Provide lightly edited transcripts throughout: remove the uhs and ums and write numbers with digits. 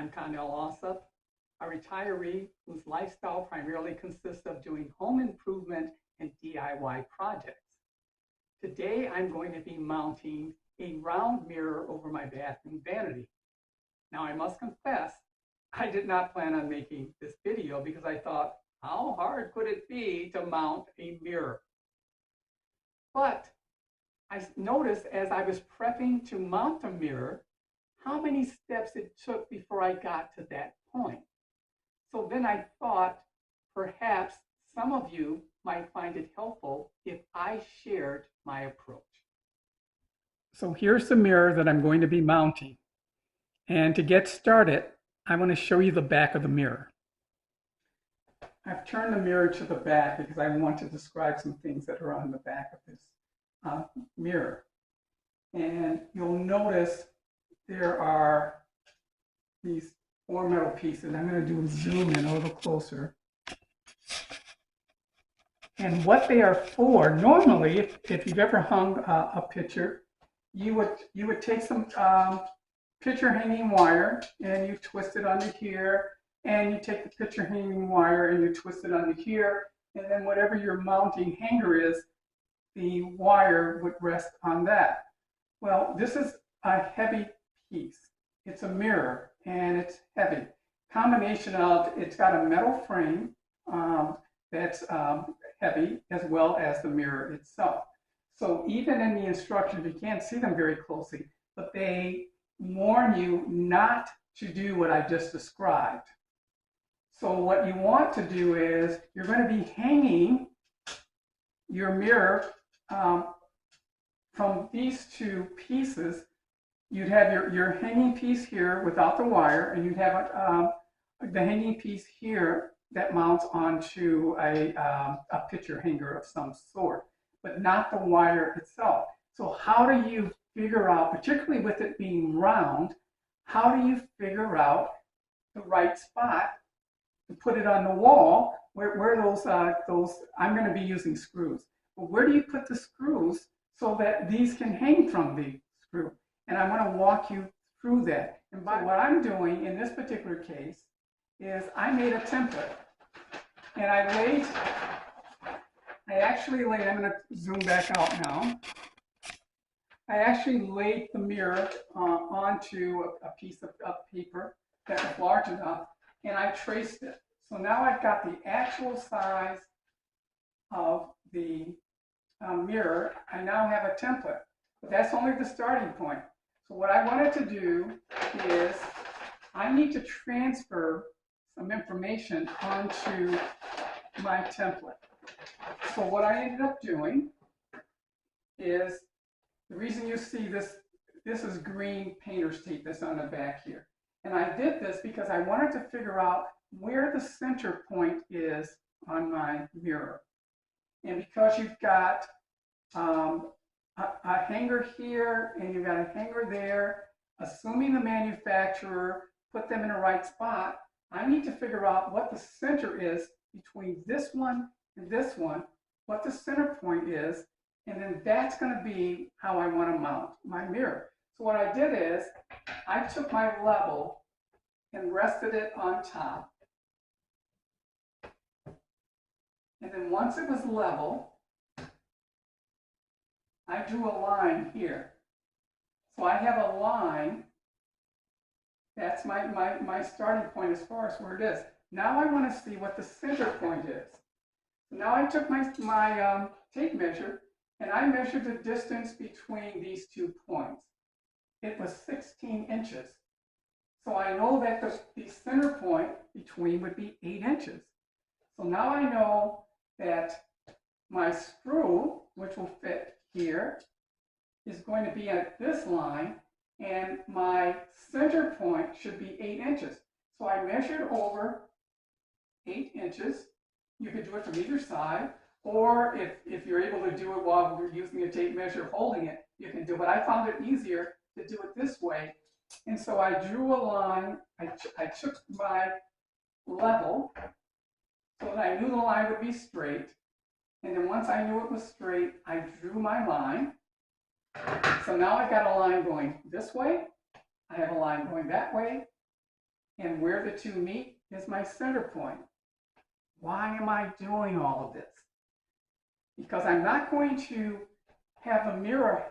I'm Connell Alsop, a retiree whose lifestyle primarily consists of doing home improvement and DIY projects. Today, I'm going to be mounting a round mirror over my bathroom vanity. Now, I must confess, I did not plan on making this video because I thought, how hard could it be to mount a mirror? But I noticed as I was prepping to mount a mirror, how many steps it took before I got to that point. So then I thought perhaps some of you might find it helpful if I shared my approach. So here's the mirror that I'm going to be mounting. And to get started, I want to show you the back of the mirror. I've turned the mirror to the back because I want to describe some things that are on the back of this mirror. And you'll notice there are these four metal pieces. I'm going to do a zoom in a little closer. And what they are for, normally, if you've ever hung a picture, you would take some picture hanging wire and you twist it under here, and you take the picture hanging wire and you twist it under here, and then whatever your mounting hanger is, the wire would rest on that. Well, this is a heavy piece. It's a mirror and it's heavy. Combination of, it's got a metal frame that's heavy, as well as the mirror itself. So even in the instructions, you can't see them very closely, but they warn you not to do what I just described. So what you want to do is, you're going to be hanging your mirror from these two pieces. You'd have your hanging piece here without the wire, and you'd have the hanging piece here that mounts onto a picture hanger of some sort, but not the wire itself. So how do you figure out, particularly with it being round, how do you figure out the right spot to put it on the wall where those, I'm going to be using screws, but where do you put the screws so that these can hang from the screw? And I want to walk you through that. And by what I'm doing in this particular case is I made a template, and I actually laid, I'm going to zoom back out now. I actually laid the mirror onto a piece of paper that was large enough, and I traced it. So now I've got the actual size of the mirror. I now have a template, but that's only the starting point. So what I wanted to do is I need to transfer some information onto my template. So what I ended up doing is, the reason you see this is green painter's tape that's on the back here. And I did this because I wanted to figure out where the center point is on my mirror. And because you've got a hanger here and you've got a hanger there, assuming the manufacturer put them in the right spot, I need to figure out what the center is between this one and this one, what the center point is, and then that's going to be how I want to mount my mirror. So what I did is I took my level and rested it on top. And then once it was level, I drew a line here. So I have a line. That's my starting point as far as where it is. Now I want to see what the center point is. So now I took my tape measure and I measured the distance between these 2 points. It was 16 inches. So I know that the center point between would be 8 inches. So now I know that my screw, which will fit here, is going to be at this line, and my center point should be 8 inches. So I measured over 8 inches. You could do it from either side, or if you're able to do it while you're using a tape measure holding it, you can do it. But I found it easier to do it this way. And so I drew a line. I took my level so that I knew the line would be straight. And then once I knew it was straight, I drew my line. So now I've got a line going this way. I have a line going that way. And where the two meet is my center point. Why am I doing all of this? Because I'm not going to have a mirror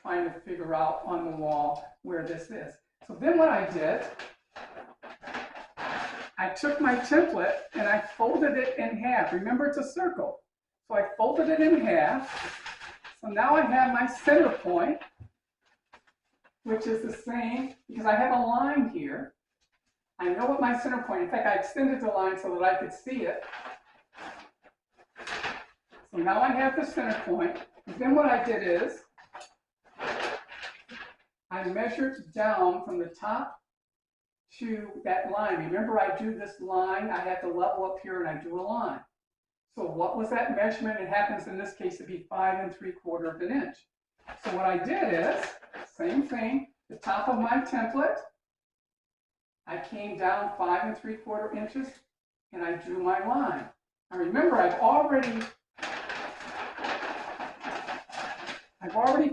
trying to figure out on the wall where this is. So then what I did, I took my template and I folded it in half. Remember, it's a circle. So I folded it in half. So now I have my center point, which is the same, because I have a line here. I know what my center point, in fact, I extended the line so that I could see it. So now I have the center point. And then what I did is, I measured down from the top to that line. Remember, I drew this line. I had to level up here and I drew a line. So what was that measurement? It happens in this case to be 5 3/4 inches. So what I did is, same thing, the top of my template, I came down 5 3/4 inches and I drew my line. Now remember, I've already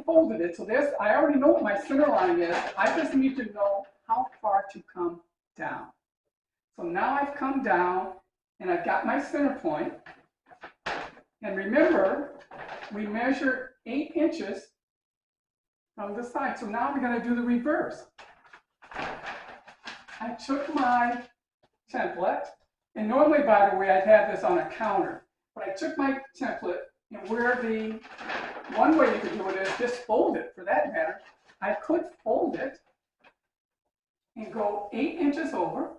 folded it, so I already know what my center line is. I just need to know how far to come down. So now I've come down and I've got my center point. And remember, we measured 8 inches from the side. So now we're going to do the reverse. I took my template, and normally, by the way, I'd have this on a counter, but I took my template, and one way you could do it is just fold it, for that matter. I could fold it and go 8 inches over,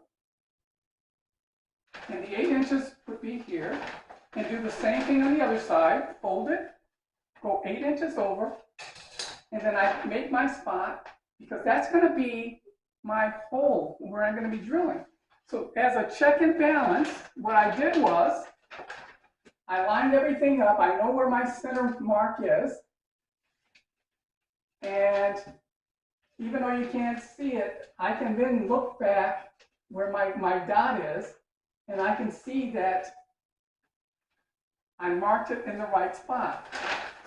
and the 8 inches would be here, and do the same thing on the other side, fold it, go 8 inches over, and then I make my spot, because that's going to be my hole where I'm going to be drilling. So as a check and balance, what I did was, I lined everything up. I know where my center mark is. And even though you can't see it, I can then look back where my dot is, and I can see that I marked it in the right spot.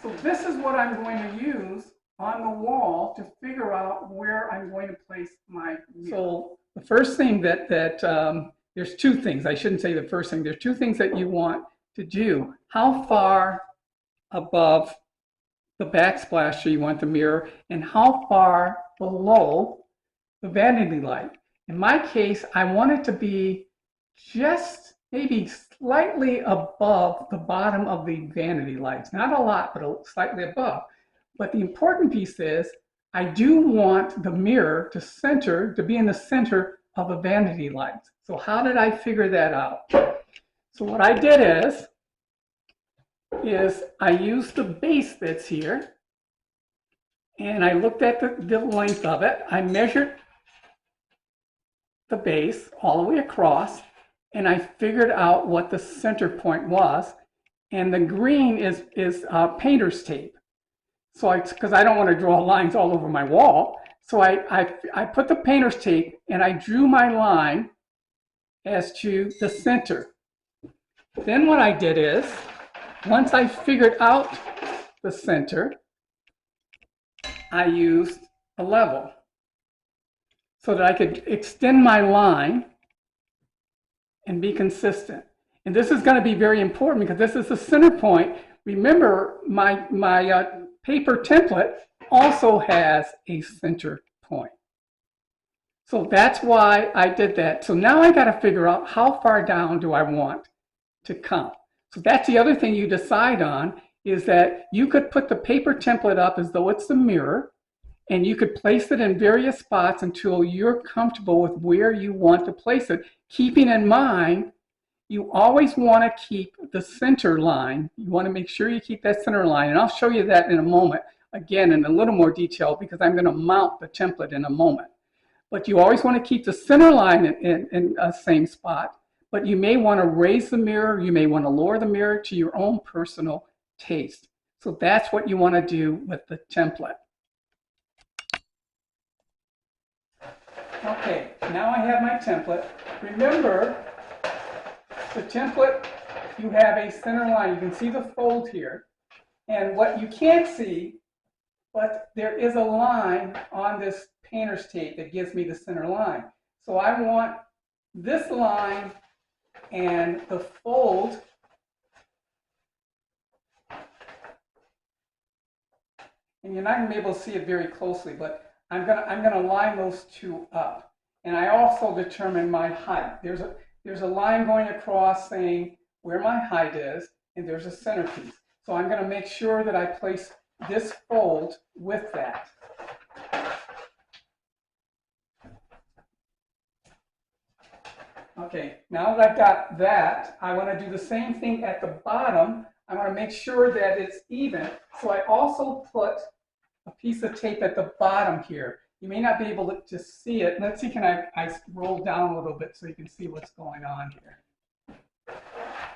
So this is what I'm going to use on the wall to figure out where I'm going to place my wheel. So the first thing there's two things. I shouldn't say the first thing. There's two things that you want to do. How far above the backsplash you want the mirror, and how far below the vanity light. In my case, I want it to be just maybe slightly above the bottom of the vanity lights. Not a lot, but slightly above. But the important piece is, I do want the mirror to be in the center of the vanity lights. So how did I figure that out? So what I did is I used the base that's here, and I looked at the length of it. I measured the base all the way across, and I figured out what the center point was. And the green is painter's tape. So because I don't want to draw lines all over my wall, so I put the painter's tape and I drew my line as to the center. Then what I did is, once I figured out the center, I used a level so that I could extend my line and be consistent. And this is going to be very important because this is the center point. Remember, my paper template also has a center point. So that's why I did that. So now I got to figure out how far down do I want to come. So that's the other thing you decide on, is that you could put the paper template up as though it's the mirror, and you could place it in various spots until you're comfortable with where you want to place it, keeping in mind you always want to keep the center line. You want to make sure you keep that center line, and I'll show you that in a moment, again in a little more detail, because I'm going to mount the template in a moment. But you always want to keep the center line in a same spot, but you may want to raise the mirror, you may want to lower the mirror to your own personal taste. So that's what you want to do with the template. Okay, now I have my template. Remember, the template, you have a center line. You can see the fold here. And what you can't see, but there is a line on this painter's tape that gives me the center line. So I want this line and the fold and you're not going to be able to see it very closely, but I'm gonna line those two up. And I also determine my height. There's a line going across saying where my height is, and there's a centerpiece. So I'm going to make sure that I place this fold with that. Okay, now that I've got that, I want to do the same thing at the bottom. I want to make sure that it's even. So I also put a piece of tape at the bottom here. You may not be able to see it. Let's see, can I roll down a little bit so you can see what's going on here.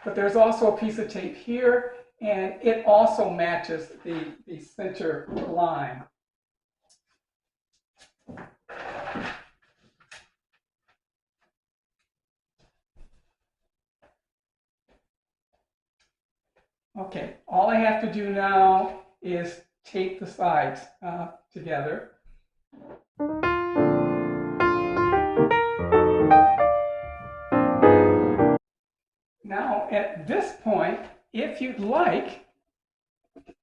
But there's also a piece of tape here, and it also matches the center line. Okay, all I have to do now is tape the sides together. Now, at this point, if you'd like,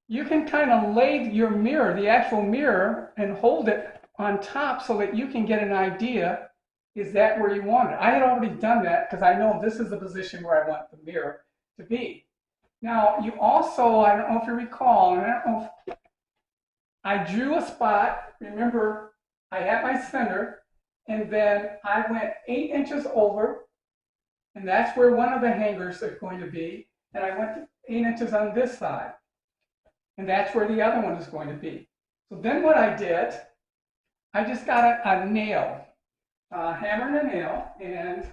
you can kind of lay your mirror, the actual mirror, and hold it on top so that you can get an idea, is that where you want it? I had already done that because I know this is the position where I want the mirror to be. Now, you also, I don't know if you recall, and I don't know if I drew a spot. Remember, I had my center, and then I went 8 inches over, and that's where one of the hangers is going to be, and I went 8 inches on this side, and that's where the other one is going to be. So then what I did, I just got a nail, a hammer and a nail, and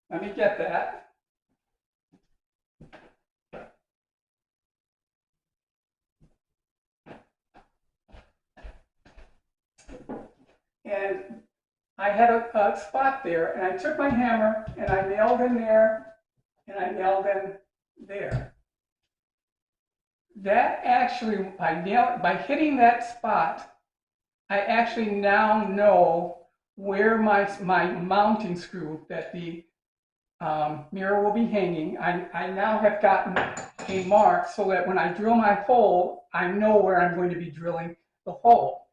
let me get that. And I had a spot there, and I took my hammer and I nailed in there, and I nailed in there. That actually, by hitting that spot, I actually now know where my mounting screw that the mirror will be hanging. I now have gotten a mark so that when I drill my hole, I know where I'm going to be drilling the hole.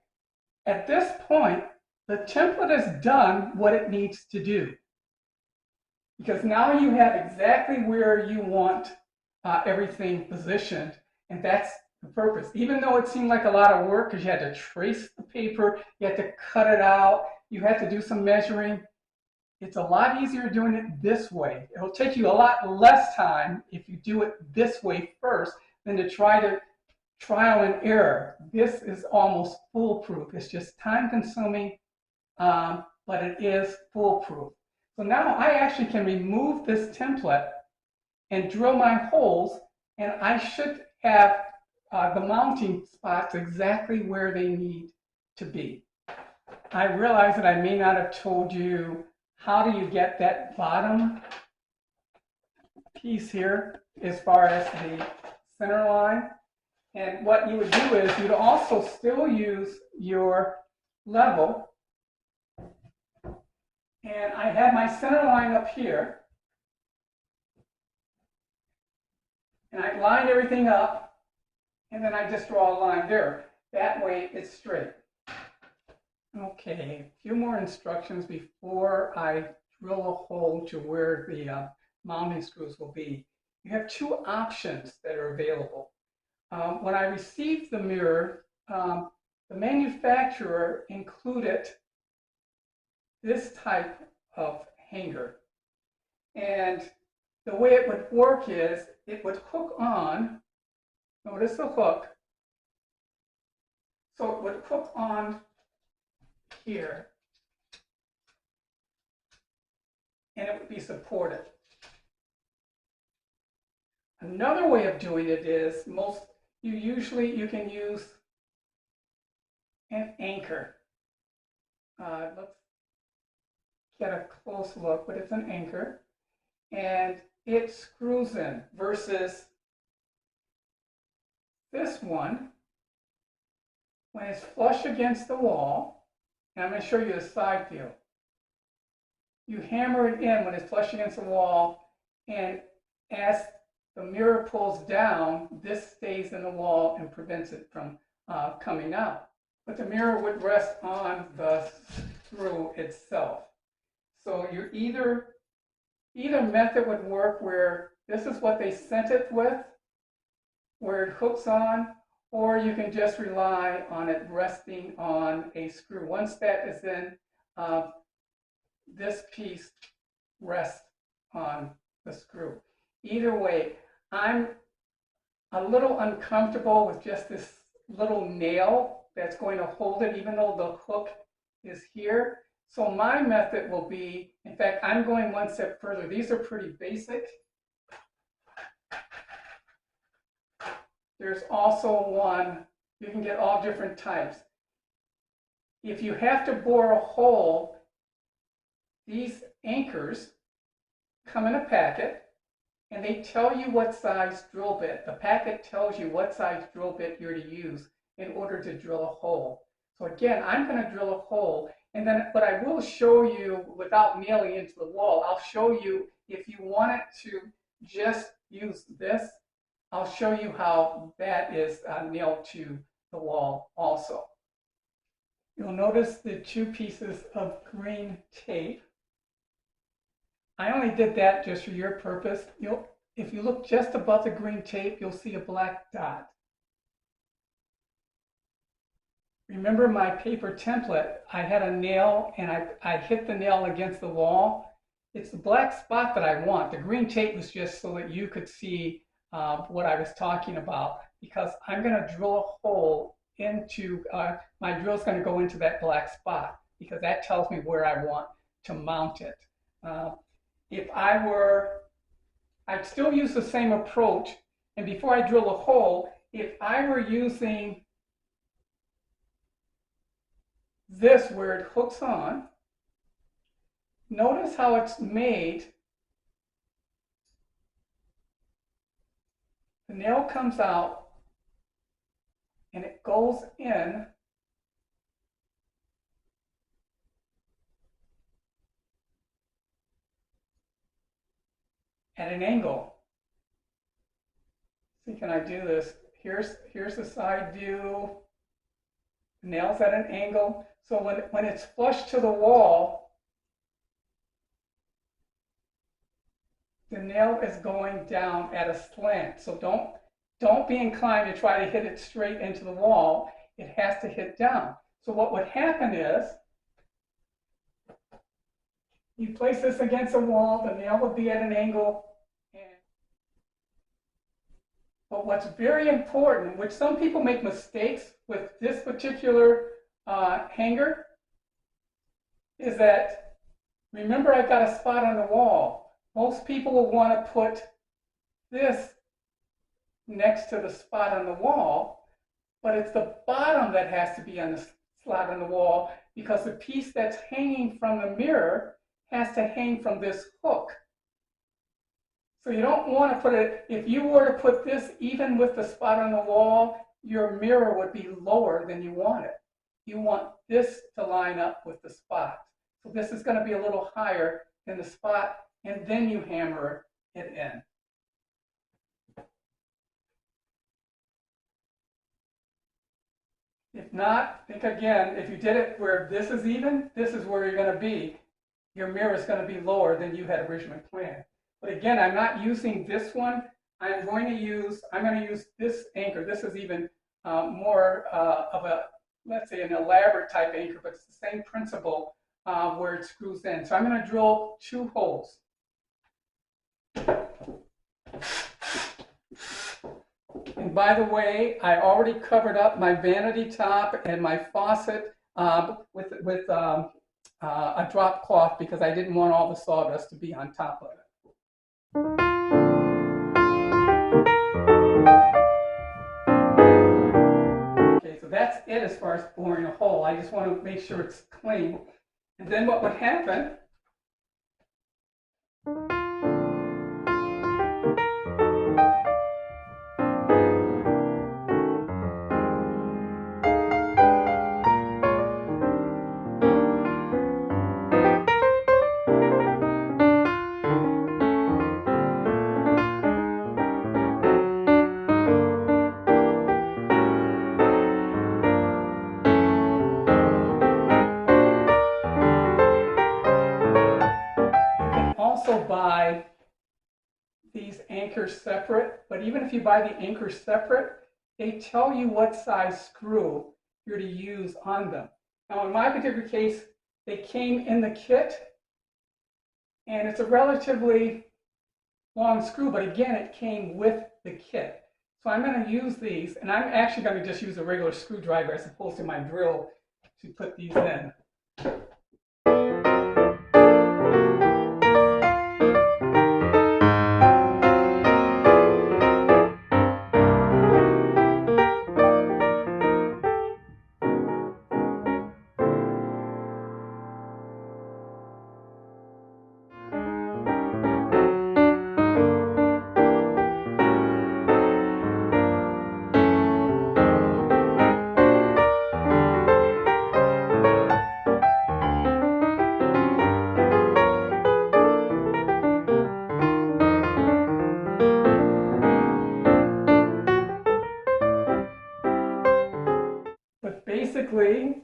At this point, the template has done what it needs to do, because now you have exactly where you want everything positioned, and that's the purpose. Even though it seemed like a lot of work because you had to trace the paper, you had to cut it out, you had to do some measuring, it's a lot easier doing it this way. It'll take you a lot less time if you do it this way first than to try to trial and error. This is almost foolproof. It's just time consuming, but it is foolproof. So now I actually can remove this template and drill my holes, and I should have the mounting spots exactly where they need to be. I realize that I may not have told you how do you get that bottom piece here as far as the center line. And what you would do is you'd also still use your level. And I have my center line up here. And I line everything up, and then I just draw a line there. That way it's straight. Okay, a few more instructions before I drill a hole to where the mounting screws will be. You have two options that are available. When I received the mirror, the manufacturer included this type of hanger. And the way it would work is it would hook on, notice the hook, so it would hook on here, and it would be supported. Another way of doing it is you can use an anchor. Let's get a close look, but it's an anchor, and it screws in versus this one when it's flush against the wall. And I'm going to show you the side view. you hammer it in when it's flush against the wall, and as the mirror pulls down, this stays in the wall and prevents it from coming out. But the mirror would rest on the screw itself. So you're either method would work where this is what they sent it with, where it hooks on, or you can just rely on it resting on a screw. Once that is in, this piece rests on the screw. Either way, I'm a little uncomfortable with just this little nail that's going to hold it, even though the hook is here. So my method will be, in fact, I'm going one step further. These are pretty basic. There's also one, you can get all different types. If you have to bore a hole, these anchors come in a packet, and they tell you what size drill bit. The packet tells you what size drill bit you're to use in order to drill a hole. So again, I'm going to drill a hole, and then what I will show you without nailing into the wall, I'll show you if you want it to just use this, I'll show you how that is nailed to the wall also. You'll notice the two pieces of green tape. I only did that just for your purpose. If you look just above the green tape, you'll see a black dot. Remember my paper template, I had a nail and I hit the nail against the wall. It's the black spot that I want. The green tape was just so that you could see what I was talking about, because I'm going to drill a hole into, my drill's going to go into that black spot, because that tells me where I want to mount it. If I were, I'd still use the same approach, and before I drill a hole, if I were using this where it hooks on, notice how it's made. The nail comes out and it goes in at an angle. See, can I do this? Here's the side view. The nail's at an angle. So when it's flush to the wall, the nail is going down at a slant. So don't be inclined to try to hit it straight into the wall. It has to hit down. So what would happen is, you place this against a wall, the nail would be at an angle. But what's very important, which some people make mistakes with this particular hanger, is that, remember I've got a spot on the wall. Most people will want to put this next to the spot on the wall, but it's the bottom that has to be on the slot on the wall, because the piece that's hanging from the mirror has to hang from this hook. So you don't want to put it, if you were to put this even with the spot on the wall, your mirror would be lower than you want it. You want this to line up with the spot. So this is going to be a little higher than the spot, and then you hammer it in. If not, think again, if you did it where this is even, this is where you're going to be. Your mirror is going to be lower than you had originally planned. But again, I'm not using this one. I'm going to use this anchor. This is even more of a, let's say, an elaborate type anchor, but it's the same principle where it screws in. So I'm going to drill 2 holes. And by the way, I already covered up my vanity top and my faucet with a drop cloth, because I didn't want all the sawdust to be on top of it. Okay, so that's it as far as boring a hole. I just want to make sure it's clean. And then what would happen, buy these anchors separate, but even if you buy the anchors separate, they tell you what size screw you're to use on them. Now, in my particular case, they came in the kit, and it's a relatively long screw, but again, it came with the kit. So I'm going to use these, and I'm actually going to just use a regular screwdriver as opposed to my drill to put these in. But basically,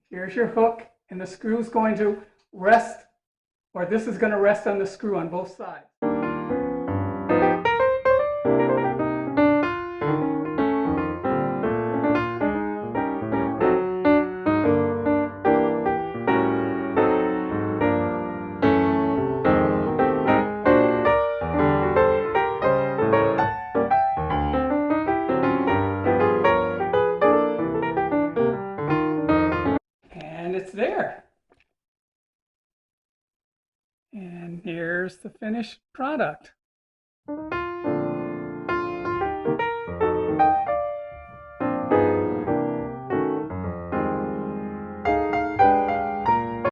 here's your hook, and the screw is going to rest, or this is going to rest on the screw on both sides. And it's there. And here's the finished product.